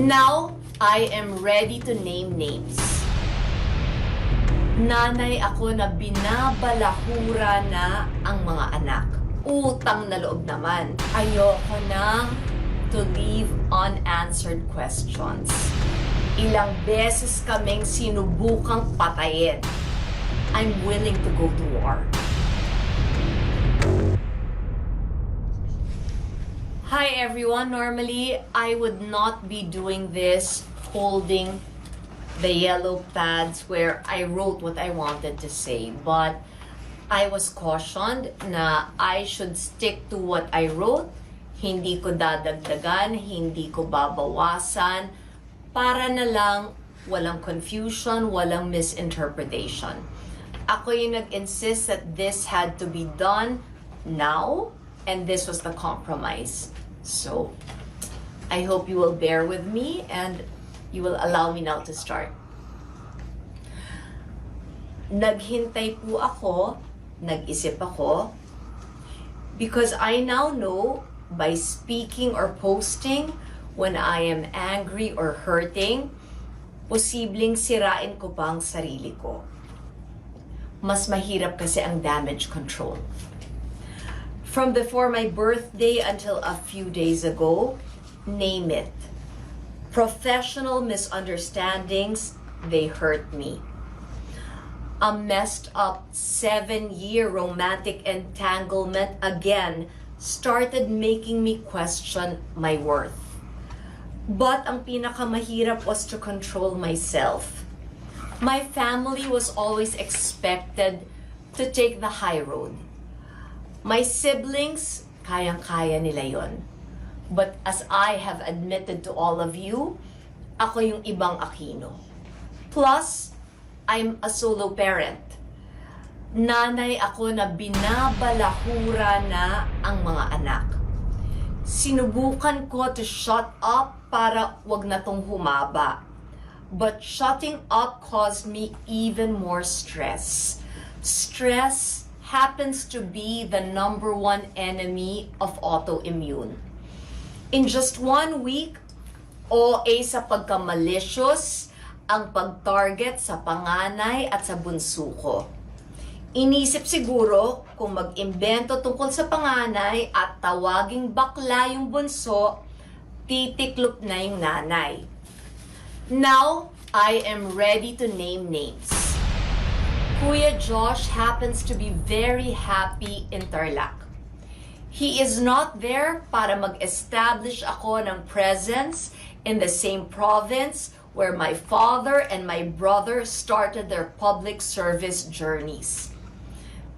Now, I am ready to name names. Nanay ako na binabalahura na ang mga anak. Utang na loob naman. Ayoko nang to leave unanswered questions. Ilang beses kaming sinubukang patayin. I'm willing to go to war. Hi everyone, normally I would not be doing this holding the yellow pads where I wrote what I wanted to say, but I was cautioned na I should stick to what I wrote. Hindi ko dadagdagan, hindi ko babawasan, para na lang walang confusion, walang misinterpretation. Ako yung nag-insist that this had to be done now, and this was the compromise. So, I hope you will bear with me and you will allow me now to start. Naghintay po ako, nag-isip ako, because I now know by speaking or posting when I am angry or hurting, posibleng sirain ko pa ang sarili ko. Mas mahirap kasi ang damage control. From before my birthday until a few days ago, name it. Professional misunderstandings, they hurt me. A messed up 7-year romantic entanglement again started making me question my worth. But ang pinakamahirap was to control myself. My family was always expected to take the high road. My siblings, kayang-kaya nila yon. But as I have admitted to all of you, ako yung ibang Aquino. Plus, I'm a solo parent. Nanay ako na binabalahura na ang mga anak. Sinubukan ko to shut up para wag na tong humaba. But shutting up caused me even more stress. Stress happens to be the #1 enemy of autoimmune. In just 1 week, OA sa pagka-malicious ang pag-target sa panganay at sa bunso ko. Inisip siguro kung mag-imbento tungkol sa panganay at tawaging bakla yung bunso, titiklop na yung nanay. Now, I am ready to name names. Kuya Josh happens to be very happy in Tarlac. He is not there para mag-establish ako ng presence in the same province where my father and my brother started their public service journeys.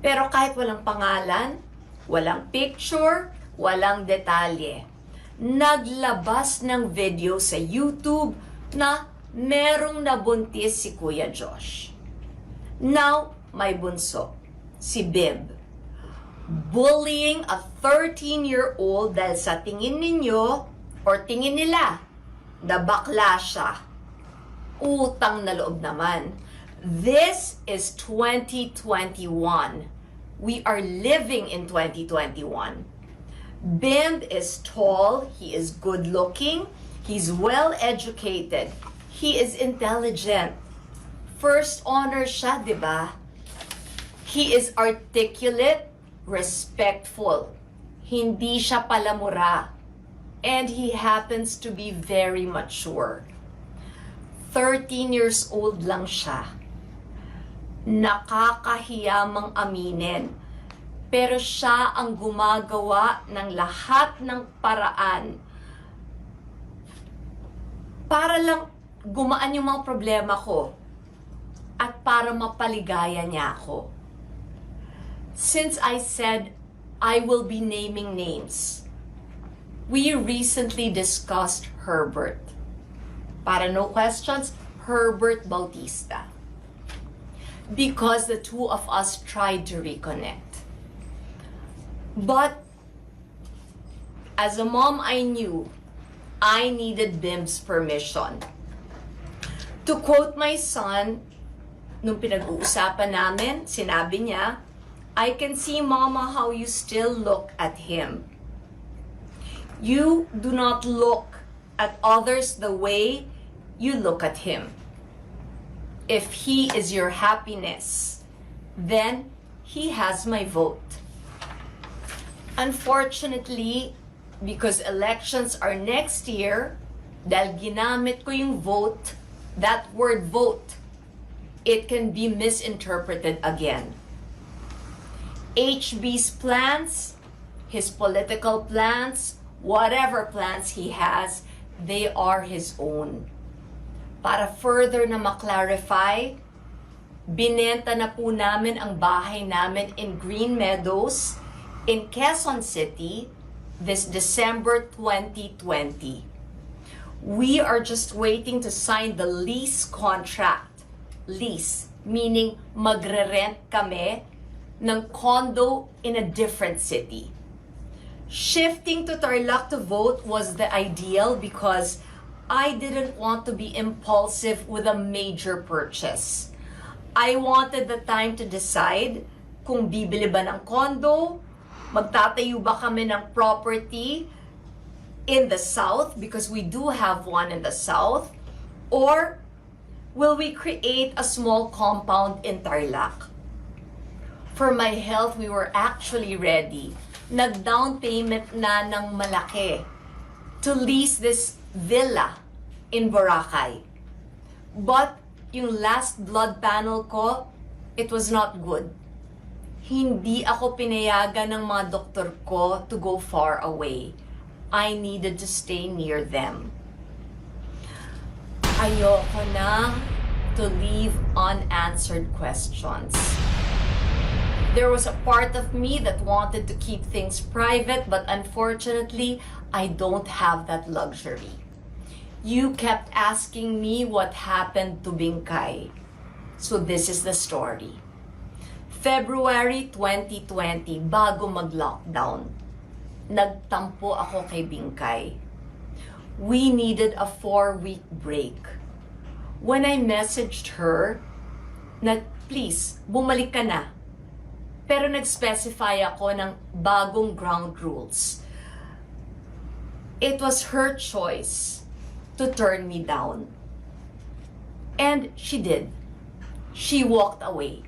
Pero kahit walang pangalan, walang picture, walang detalye, naglabas ng video sa YouTube na merong nabuntis si Kuya Josh. Now, may bunso, si Bib, bullying a 13-year-old dahil sa tingin ninyo or tingin nila na bakla siya. Utang na loob naman. This is 2021. We are living in 2021. Bib is tall, he is good-looking, he's well-educated, he is intelligent. First honor siya, di ba? He is articulate, respectful. Hindi siya palamura. And he happens to be very mature. 13 years old lang siya. Nakakahiyamang aminin. Pero siya ang gumagawa ng lahat ng paraan para lang gumaan yung mga problema ko at para mapaligaya niya ako. Since I said I will be naming names, we recently discussed Herbert. Para no questions, Herbert Bautista. Because the two of us tried to reconnect. But as a mom, I knew I needed Bim's permission. To quote my son, nung pinag-uusapan namin, sinabi niya, I can see, Mama, how you still look at him. You do not look at others the way you look at him. If he is your happiness, then he has my vote. Unfortunately, because elections are next year, dahil ginamit ko yung vote, that word vote, it can be misinterpreted again. HB's plans, his political plans, whatever plans he has, they are his own. Para further na maklarify, binenta na po namin ang bahay namin in Green Meadows in Quezon City this December 2020. We are just waiting to sign the lease contract. Lease, meaning magre-rent kami ng condo in a different city. Shifting to Tarlac to vote was the ideal because I didn't want to be impulsive with a major purchase. I wanted the time to decide kung bibili ba ng condo, magtatayo ba kami ng property in the south because we do have one in the south, or will we create a small compound in Tarlac? For my health, we were actually ready. Nag-down payment na ng malaki to lease this villa in Boracay. But yung last blood panel ko, it was not good. Hindi ako pinayagan ng mga doktor ko to go far away. I needed to stay near them. Ayoko na to leave unanswered questions. There was a part of me that wanted to keep things private, but unfortunately, I don't have that luxury. You kept asking me what happened to Bingkay. So this is the story. February 2020, bago mag-lockdown, nagtampo ako kay Bingkay. We needed a 4-week break. When I messaged her na please, bumalik ka na. Pero nag-specify ako ng bagong ground rules. It was her choice to turn me down. And she did. She walked away.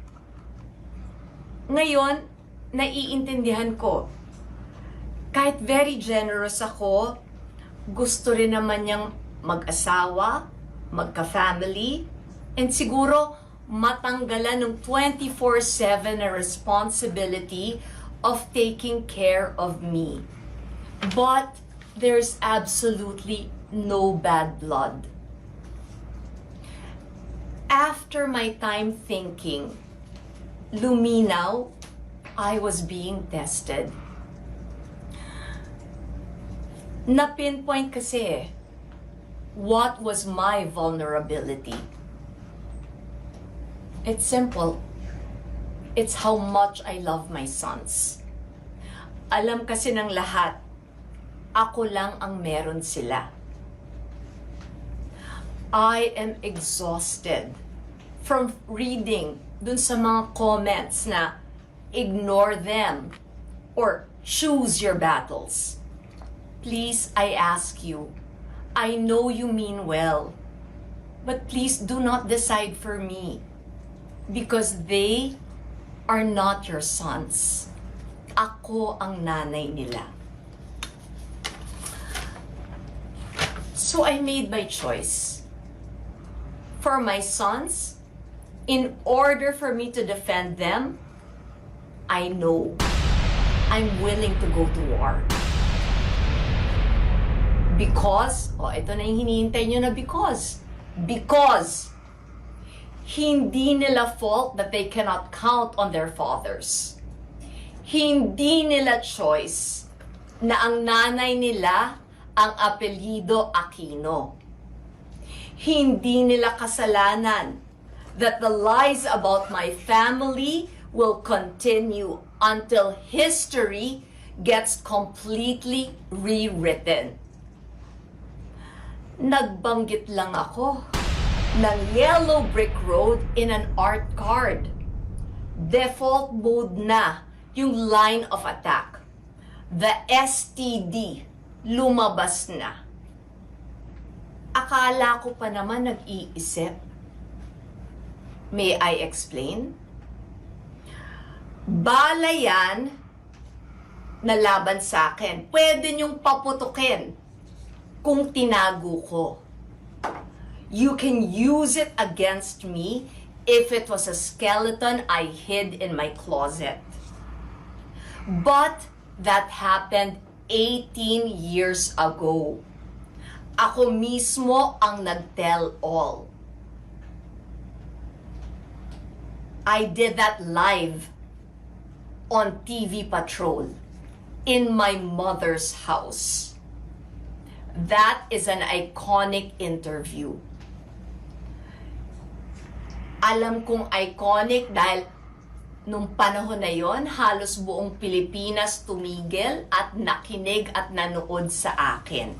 Ngayon, naiintindihan ko. Kahit very generous ako, gusto rin naman niyang mag-asawa, magka-family, and siguro matanggalan ng 24/7 na responsibility of taking care of me. But there's absolutely no bad blood. After my time thinking, luminaw, I was being tested. Na-pinpoint kasi what was my vulnerability. It's simple. It's how much I love my sons. Alam kasi ng lahat, ako lang ang meron sila. I am exhausted from reading dun sa mga comments na ignore them or choose your battles. Please, I ask you, I know you mean well, but please do not decide for me. Because they are not your sons. Ako ang nanay nila. So I made my choice. For my sons, in order for me to defend them, I know I'm willing to go to war. Because, ito na yung hinihintay nyo na because. Because hindi nila fault that they cannot count on their fathers. Hindi nila choice na ang nanay nila ang apelyido Aquino. Hindi nila kasalanan that the lies about my family will continue until history gets completely rewritten. Nagbanggit lang ako ng yellow brick road in an art card. Default mode na yung line of attack. The STD lumabas na. Akala ko pa naman nag-iisip. May I explain? Bala yan na laban sa akin. Pwede niyong paputukin kung tinago ko. You can use it against me if it was a skeleton I hid in my closet. But that happened 18 years ago. Ako mismo ang nag-tell all. I did that live on TV Patrol in my mother's house. That is an iconic interview. Alam kong iconic dahil nung panahon na yon, halos buong Pilipinas tumigil at nakinig at nanood sa akin.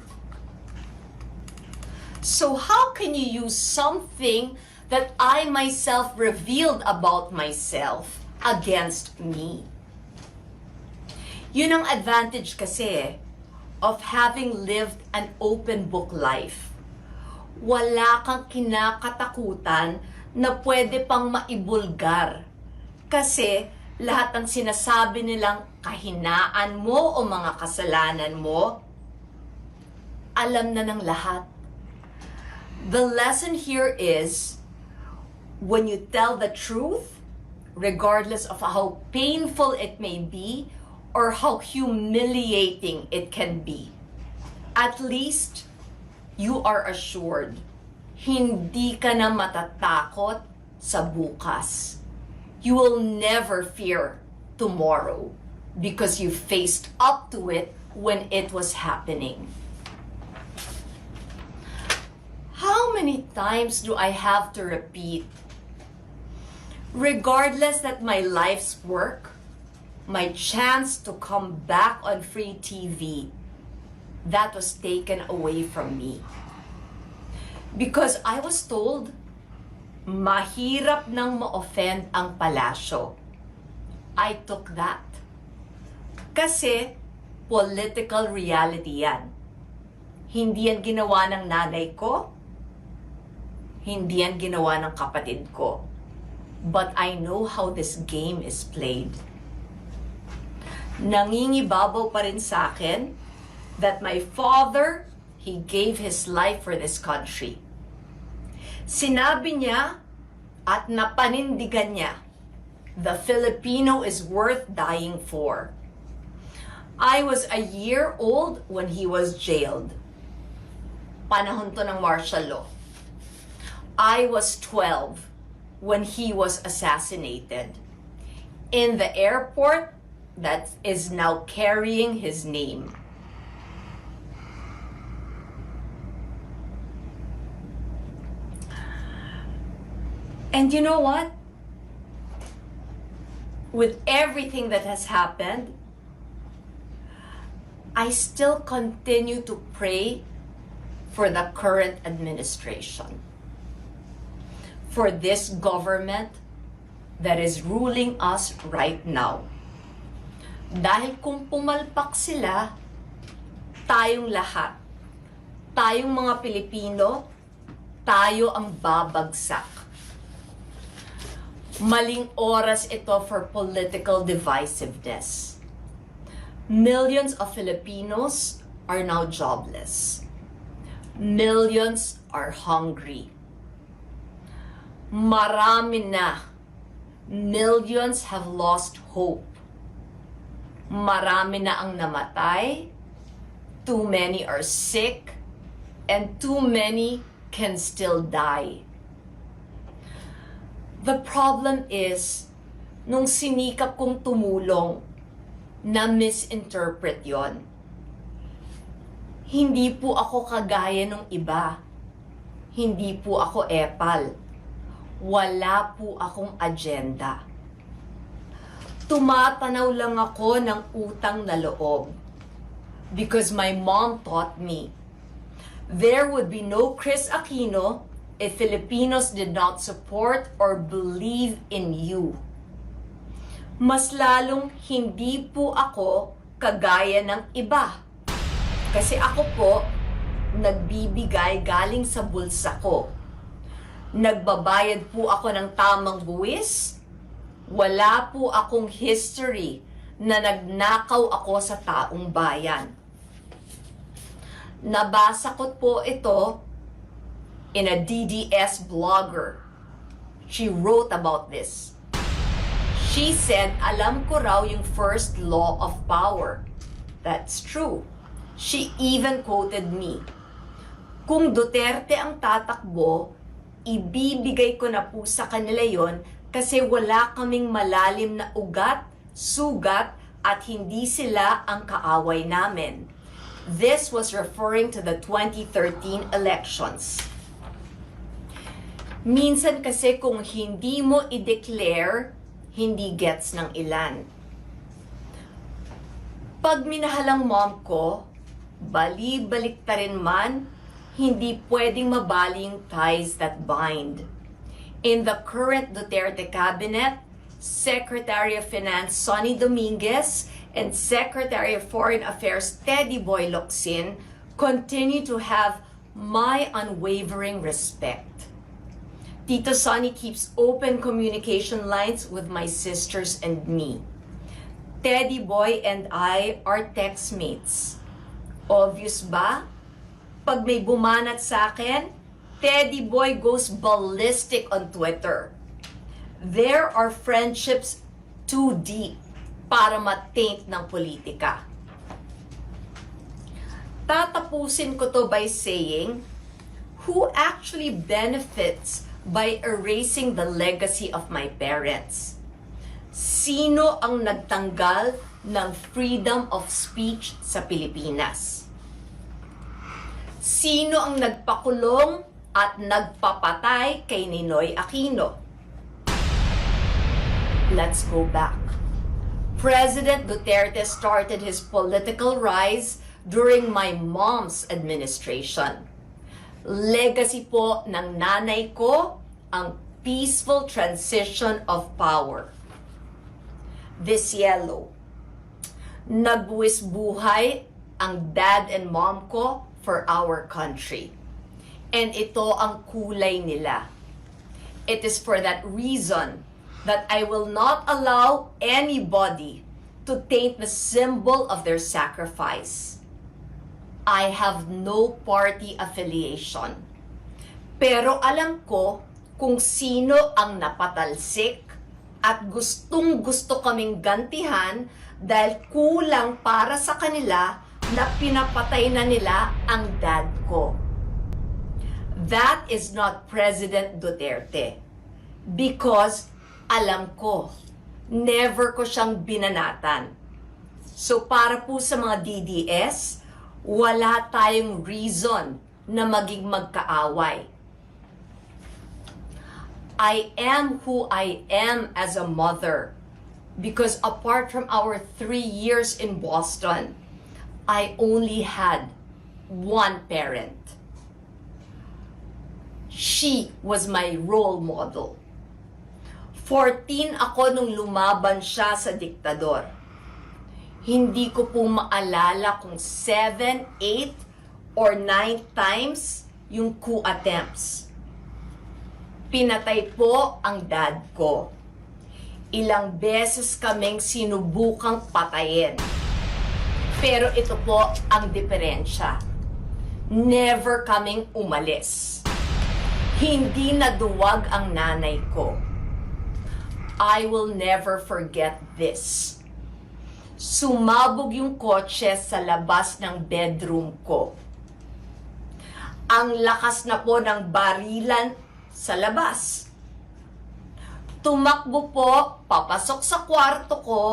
So how can you use something that I myself revealed about myself against me? Yun ang advantage kasi of having lived an open book life. Wala kang kinakatakutan na pwede pang maibulgar. Kasi lahat ng sinasabi nilang kahinaan mo o mga kasalanan mo, alam na ng lahat. The lesson here is, when you tell the truth, regardless of how painful it may be or how humiliating it can be, at least you are assured, hindi ka na matatakot sa bukas. You will never fear tomorrow because you faced up to it when it was happening. How many times do I have to repeat? Regardless that my life's work, my chance to come back on free TV, that was taken away from me. Because I was told, mahirap nang ma-offend ang palasyo. I took that. Kasi political reality yan. Hindi yan ginawa ng nanay ko, hindi yan ginawa ng kapatid ko. But I know how this game is played. Nangingibabaw pa rin sa akin that my father, he gave his life for this country. Sinabi niya at napanindigan niya, the Filipino is worth dying for. I was a year old when he was jailed. Panahon to ng martial law. I was 12 when he was assassinated in the airport that is now carrying his name. And you know what? With everything that has happened, I still continue to pray for the current administration, for this government that is ruling us right now. Dahil kung pumalpak sila, tayong lahat, tayong mga Pilipino, tayo ang babagsak. Maling oras ito for political divisiveness. Millions of Filipinos are now jobless. Millions are hungry. Marami na. Millions have lost hope. Marami na ang namatay. Too many are sick. And too many can still die. The problem is, nung sinikap kong tumulong, na-misinterpret yon. Hindi po ako kagaya ng iba. Hindi po ako epal. Wala po akong agenda. Tumatanaw lang ako ng utang na loob. Because my mom taught me, there would be no Kris Aquino if Filipinos did not support or believe in you. Mas lalong hindi po ako kagaya ng iba. Kasi ako po, nagbibigay galing sa bulsa ko. Nagbabayad po ako ng tamang buwis. Wala po akong history na nagnakaw ako sa taong bayan. Nabasa ko po ito in a DDS blogger. She wrote about this. She said, alam ko raw yung first law of power. That's true. She even quoted me. Kung Duterte ang tatakbo, ibibigay ko na po sa kanila yon kasi wala kaming malalim na ugat, sugat, at hindi sila ang kaaway namin. This was referring to the 2013 elections. Minsan kasi kung hindi mo i-declare, hindi gets ng ilan. Pag minahal ang mom ko, bali-balik ta rin man, hindi pwedeng mabali yung ties that bind. In the current Duterte cabinet, Secretary of Finance Sonny Dominguez and Secretary of Foreign Affairs Teddy Boy Locsin continue to have my unwavering respect. Tito Sonny keeps open communication lines with my sisters and me. Teddy Boy and I are textmates. Obvious ba? Pag may bumanat sa akin, Teddy Boy goes ballistic on Twitter. There are friendships too deep para ma-taint ng politika. Tatapusin ko to by saying, who actually benefits by erasing the legacy of my parents? Sino ang nagtanggal ng freedom of speech sa Pilipinas? Sino ang nagpakulong at nagpapatay kay Ninoy Aquino? Let's go back. President Duterte started his political rise during my mom's administration. Legacy po ng nanay ko ang peaceful transition of power. This yellow. Nagbuwis buhay ang dad and mom ko for our country. And ito ang kulay nila. It is for that reason that I will not allow anybody to taint the symbol of their sacrifice. I have no party affiliation. Pero alam ko kung sino ang napatalsik at gustong-gusto kaming gantihan dahil kulang para sa kanila na pinapatay na nila ang dad ko. That is not President Duterte. Because alam ko, never ko siyang binanatan. So para po sa mga DDS, wala tayong reason na maging magkaaway. I am who I am as a mother because apart from our 3 years in Boston, I only had one parent. She was my role model. 14 ako nung lumaban siya sa diktador. Hindi ko po maalala kung 7, 8, or 9 times yung coup attempts. Pinatay po ang dad ko. Ilang beses kaming sinubukang patayin. Pero ito po ang diferensya. Never kaming umalis. Hindi naduwag ang nanay ko. I will never forget this. Sumabog yung kotse sa labas ng bedroom ko. Ang lakas na po ng barilan sa labas. Tumakbo po, papasok sa kwarto ko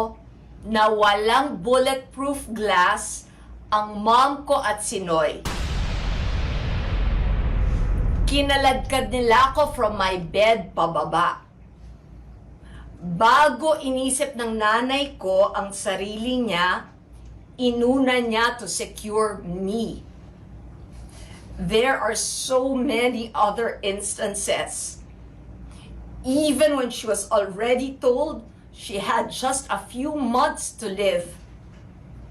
na walang bulletproof glass ang mom ko at si Noy. Kinaladkad nila ako from my bed pababa. Bago inisip ng nanay ko ang sarili niya, inuna niya to secure me. There are so many other instances. Even when she was already told she had just a few months to live,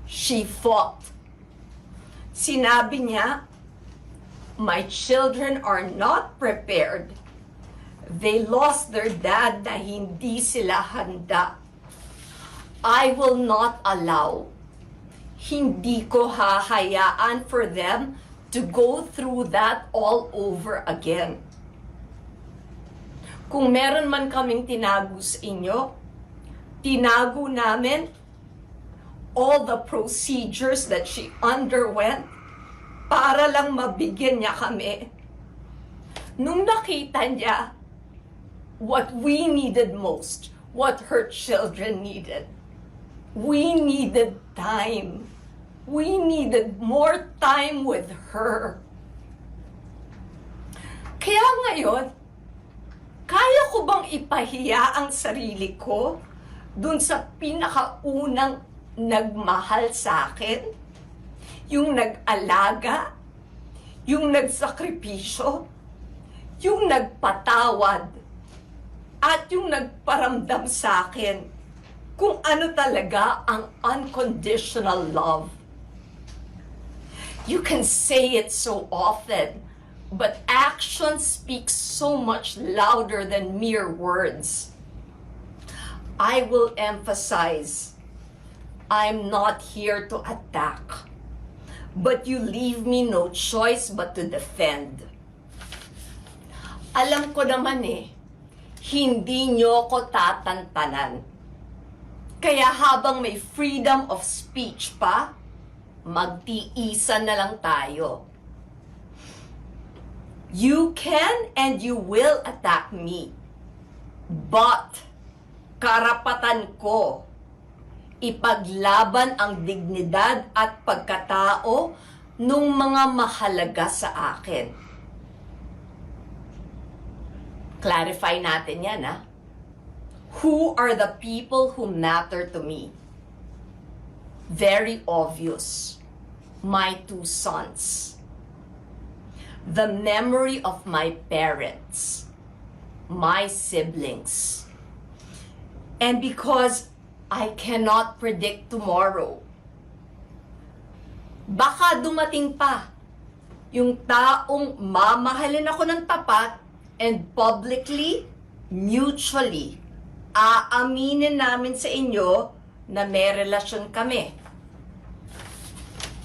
she fought. Sinabi niya, My children are not prepared. They lost their dad na hindi sila handa. I will not allow. Hindi ko hahayaan for them to go through that all over again. Kung meron man kaming tinago sa inyo, tinago namin all the procedures that she underwent para lang mabigyan niya kami. Nung nakita niya what we needed most, what her children needed, we needed time. We needed more time with her. Kaya ngayon, kaya ko bang ipahiya ang sarili ko dun sa pinakaunang nagmahal sa akin? Yung nag-alaga, yung nagsakripisyo, yung nagpatawad, at yung nagparamdam sa akin kung ano talaga ang unconditional love. You can say it so often, but action speaks so much louder than mere words. I will emphasize, I'm not here to attack, but you leave me no choice but to defend. Alam ko naman hindi nyo ko tatantanan. Kaya habang may freedom of speech pa, magtiisan na lang tayo. You can and you will attack me. But, karapatan ko ipaglaban ang dignidad at pagkatao nung mga mahalaga sa akin. Clarify natin yan, Who are the people who matter to me? Very obvious. My 2 sons. The memory of my parents. My siblings. And because I cannot predict tomorrow, baka dumating pa yung taong mamahalin ako ng tapat and publicly, mutually, aaminin namin sa inyo na may relasyon kami.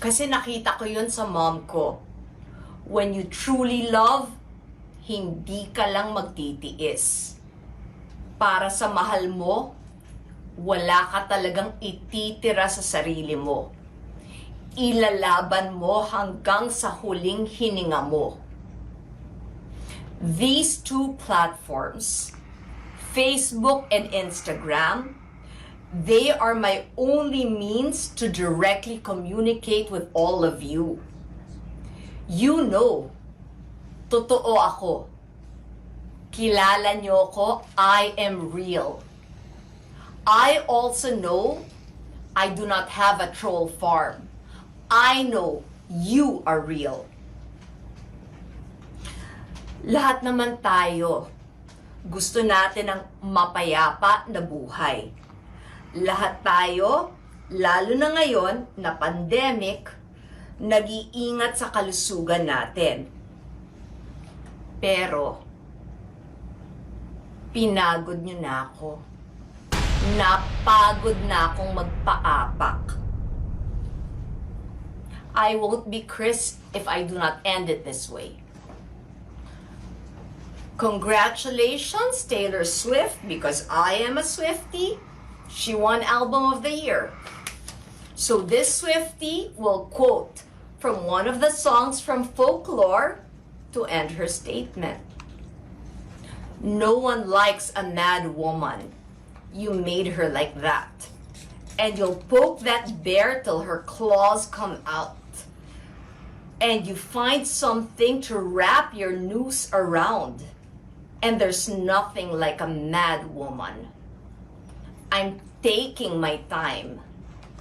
Kasi nakita ko yun sa mom ko. When you truly love, hindi ka lang magtitiis. Para sa mahal mo, wala ka talagang ititira sa sarili mo. Ilalaban mo hanggang sa huling hininga mo. These 2 platforms, Facebook and Instagram, they are my only means to directly communicate with all of you. You know, totoo ako. Kilala niyo ko, I am real. I also know I do not have a troll farm. I know you are real. Lahat naman tayo, gusto natin ng mapayapa na buhay. Lahat tayo, lalo na ngayon na pandemic, nag-iingat sa kalusugan natin. Pero, pinagod niyo na ako. Napagod na akong magpaapak. I won't be Kris if I do not end it this way. Congratulations, Taylor Swift, because I am a Swiftie. She won Album of the Year. So this Swiftie will quote from one of the songs from Folklore to end her statement. No one likes a mad woman. You made her like that. And you'll poke that bear till her claws come out. And you find something to wrap your noose around. And there's nothing like a mad woman. I'm taking my time.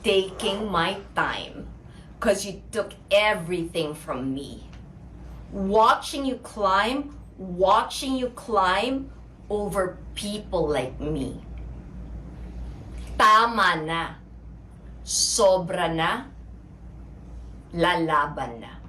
Taking my time. 'Cause you took everything from me. Watching you climb over people like me. Tama na. Sobra na. Lalaban na.